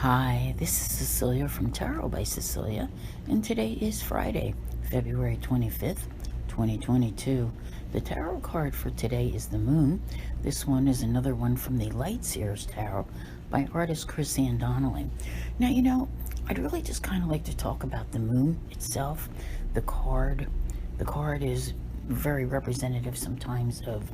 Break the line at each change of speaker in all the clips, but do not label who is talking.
Hi, this is Cecilia from Tarot by Cecilia, and today is Friday, February 25th, 2022. The tarot card for today is the Moon. This one is another one from the Lengthier Tarot by artist Chris Donnelly. Now, I'd really just kind of like to talk about the Moon itself. The card is very representative sometimes of,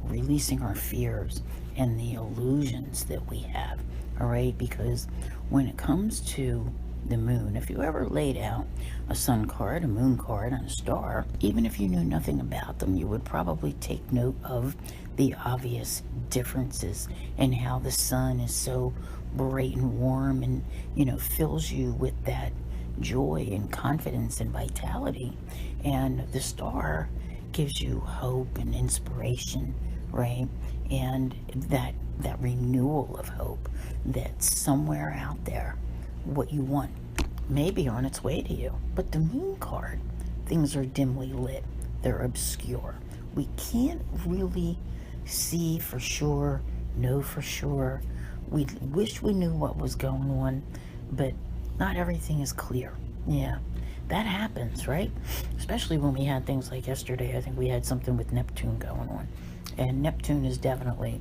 releasing our fears and the illusions that we have. All right, because when it comes to the moon, if you ever laid out a sun card, a moon card, and a star, even if you knew nothing about them, you would probably take note of the obvious differences and how the sun is so bright and warm and, fills you with that joy and confidence and vitality. And the star gives you hope and inspiration, right? And that renewal of hope that's somewhere out there, what you want may be on its way to you. But the moon card, things are dimly lit, they're obscure. We can't really see for sure, know for sure. We wish we knew what was going on, but not everything is clear. Yeah, that happens, right? Especially when we had things like yesterday. I think we had something with Neptune going on. And Neptune is definitely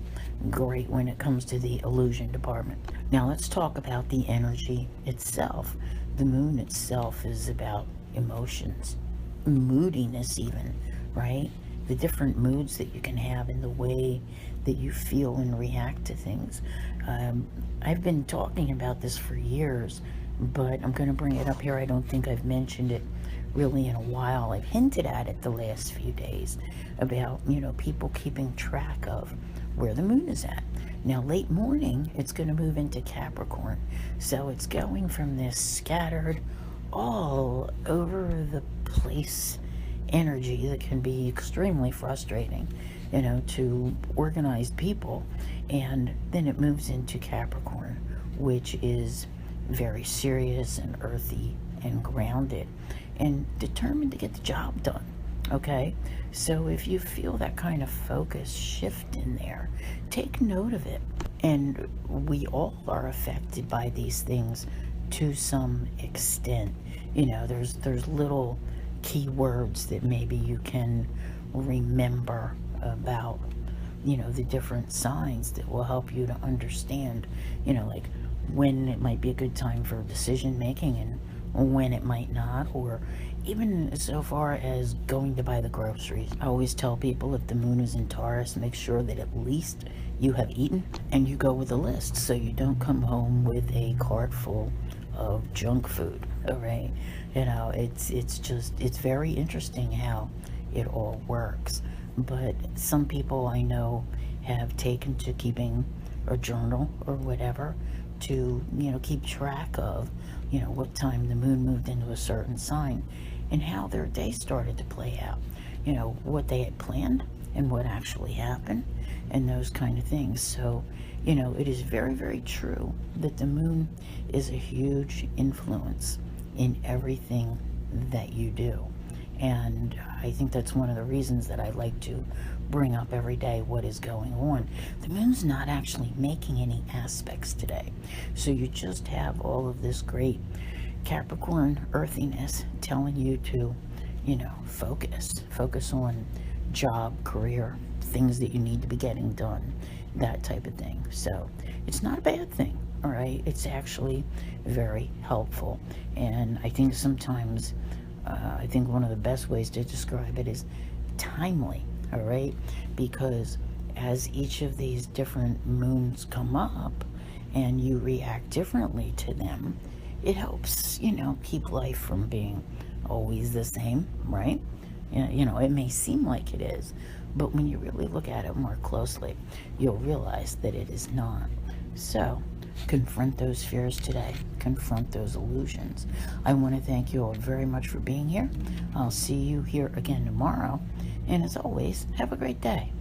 great when it comes to the illusion department. Now let's talk about the energy itself. The moon itself is about emotions, moodiness even, right? The different moods that you can have in the way that you feel and react to things. I've been talking about this for years, but I'm going to bring it up here. I don't think I've mentioned it really in a while. I've hinted at it the last few days about, people keeping track of where the moon is at. Now, late morning, it's going to move into Capricorn. So it's going from this scattered, all over the place energy that can be extremely frustrating, to organized people. And then it moves into Capricorn, which is very serious and earthy and grounded and determined to get the job done. Okay, so if you feel that kind of focus shift in there, take note of it. And we all are affected by these things to some extent. There's little key words that maybe you can remember about, the different signs that will help you to understand, like when it might be a good time for decision making and when it might not, or even so far as going to buy the groceries. I always tell people, if the moon is in Taurus, make sure that at least you have eaten and you go with a list, so you don't come home with a cart full of junk food. All right, it's very interesting how it all works. But some people I know have taken to keeping a journal or whatever to keep track of what time the moon moved into a certain sign and how their day started to play out, what they had planned and what actually happened and those kind of things. So it is very, very true that the moon is a huge influence in everything that you do. And I think that's one of the reasons that I like to bring up every day what is going on. The moon's not actually making any aspects today. So you just have all of this great Capricorn earthiness telling you to, focus on job, career, things that you need to be getting done, that type of thing. So it's not a bad thing, all right? It's actually very helpful. And I think sometimes, I think one of the best ways to describe it is timely, all right? Because as each of these different moons come up and you react differently to them, it helps, keep life from being always the same, right? It may seem like it is, but when you really look at it more closely, you'll realize that it is not. So confront those fears today. Confront those illusions. I want to thank you all very much for being here. I'll see you here again tomorrow. And as always, have a great day.